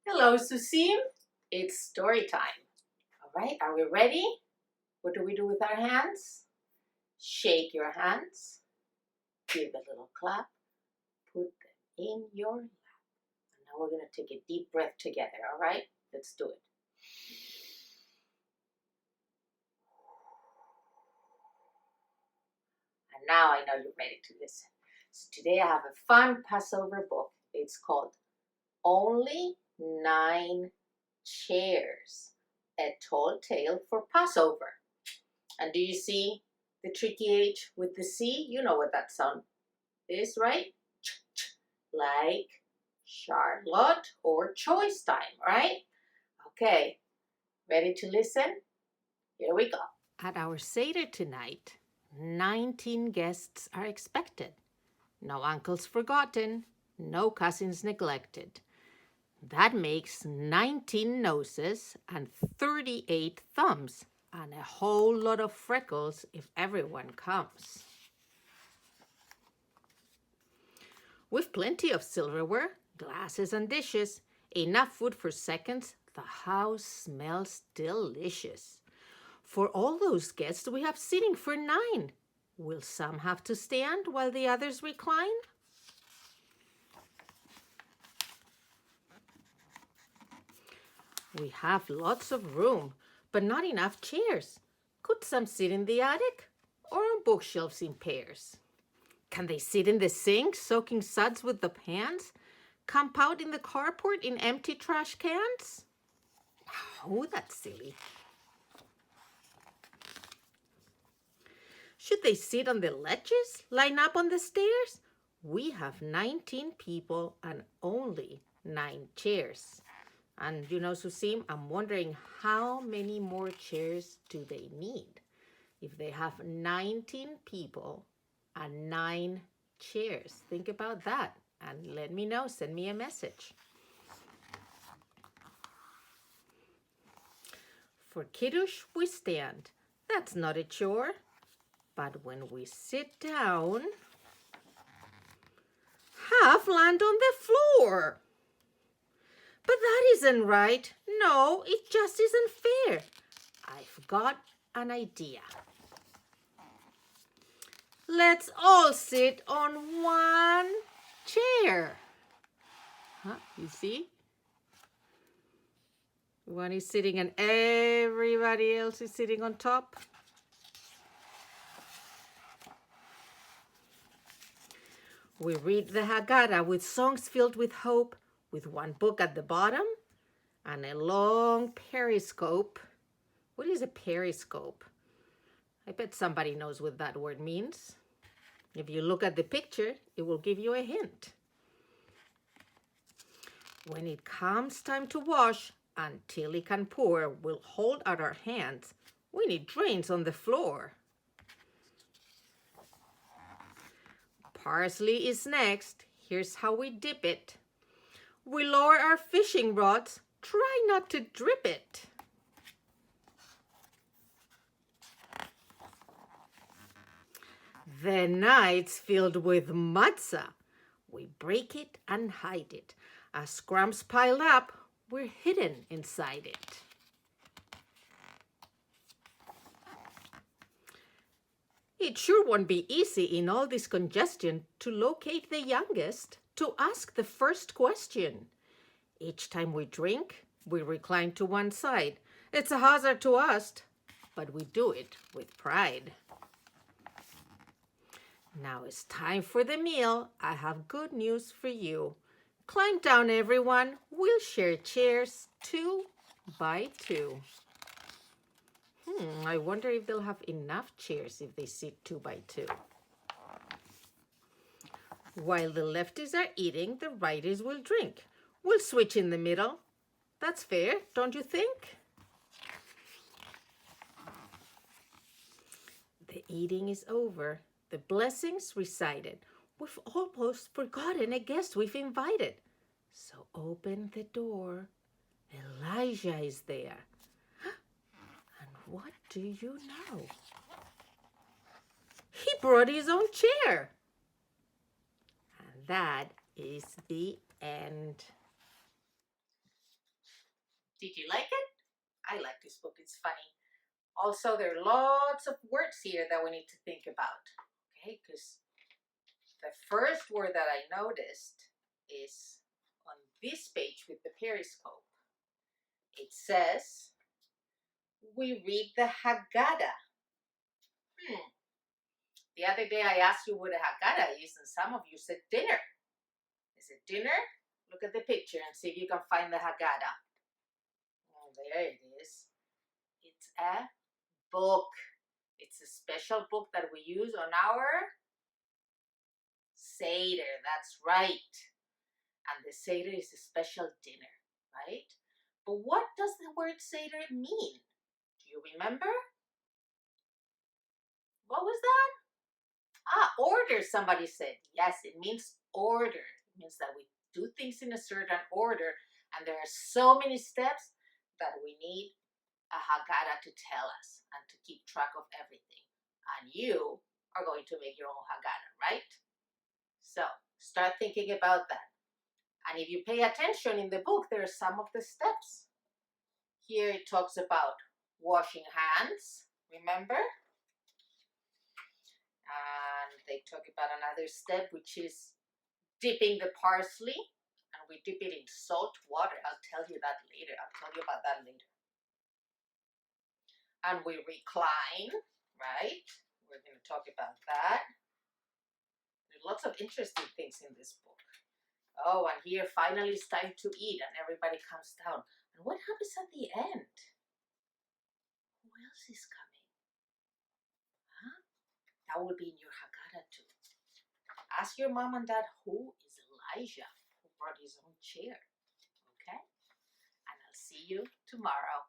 Hello, Susim. It's story time. All right, are we ready? What do we do with our hands? Shake your hands, give a little clap, put them in your lap. And now we're going to take a deep breath together, all right? Let's do it. And now I know you're ready to listen. So today I have a fun Passover book. It's called Only 9 Chairs, a tall tale for Passover. And do you see the tricky H with the C? You know what that sound is, right? Like Charlotte or choice time, right? Okay, ready to listen? Here we go. At our Seder tonight, 19 guests are expected. No uncles forgotten, no cousins neglected. That makes 19 noses and 38 thumbs and a whole lot of freckles if everyone comes. With plenty of silverware, glasses and dishes, enough food for seconds, the house smells delicious. For all those guests, we have seating for 9. Will some have to stand while the others recline? We have lots of room, but not enough chairs. Could some sit in the attic or on bookshelves in pairs? Can they sit in the sink, soaking suds with the pans? Camp out in the carport in empty trash cans? Oh, that's silly. Should they sit on the ledges, line up on the stairs? We have 19 people and only 9 chairs. And you know, Susim, I'm wondering how many more chairs do they need? If they have 19 people and 9 chairs, think about that and let me know. Send me a message. For Kiddush, we stand. That's not a chore. But when we sit down, half land on the floor. But that isn't right. No, it just isn't fair. I've got an idea. Let's all sit on one chair. You see? One is sitting and everybody else is sitting on top. We read the Haggadah with songs filled with hope, with one book at the bottom and a long periscope. What is a periscope? I bet somebody knows what that word means. If you look at the picture, it will give you a hint. When it comes time to wash, until it can pour, we'll hold out our hands. We need drains on the floor. Parsley is next. Here's how we dip it. We lower our fishing rods. Try not to drip it. The night's filled with matzah. We break it and hide it. As crumbs pile up, we're hidden inside it. It sure won't be easy in all this congestion to locate the youngest, to ask the first question. Each time we drink, we recline to one side. It's a hazard to us, but we do it with pride. Now it's time for the meal. I have good news for you. Climb down, everyone. We'll share chairs 2 by 2. I wonder if they'll have enough chairs if they sit 2 by 2. While the lefties are eating, the righties will drink. We'll switch in the middle. That's fair, don't you think? The eating is over. The blessings recited. We've almost forgotten a guest we've invited. So open the door. Elijah is there. And what do you know? He brought his own chair. And that is the end. Did you like it? I like this book. It's funny. Also, there are lots of words here that we need to think about. Okay, because the first word that I noticed is on this page with the periscope. It says, we read the Haggadah. The other day I asked you what a Haggadah is, and some of you said dinner. Is it dinner? Look at the picture and see if you can find the Haggadah. Oh, there it is. It's a book. It's a special book that we use on our Seder. That's right. And the Seder is a special dinner, right? But what does the word Seder mean? Do you remember? What was that? Order, somebody said. Yes, it means order. It means that we do things in a certain order, and there are so many steps that we need a Haggadah to tell us and to keep track of everything. And you are going to make your own Haggadah, right? So start thinking about that. And if you pay attention in the book, there are some of the steps. Here it talks about washing hands, remember? And they talk about another step, which is dipping the parsley. And we dip it in salt water. I'll tell you that later. I'll tell you about that later. And we recline, right? We're going to talk about that. There's lots of interesting things in this book. Oh, and here finally it's time to eat and everybody comes down. And what happens at the end? Who else is coming? Huh? That will be in your Haggadah too. Ask your mom and dad who is Elijah, who brought his own chair. Okay? And I'll see you tomorrow.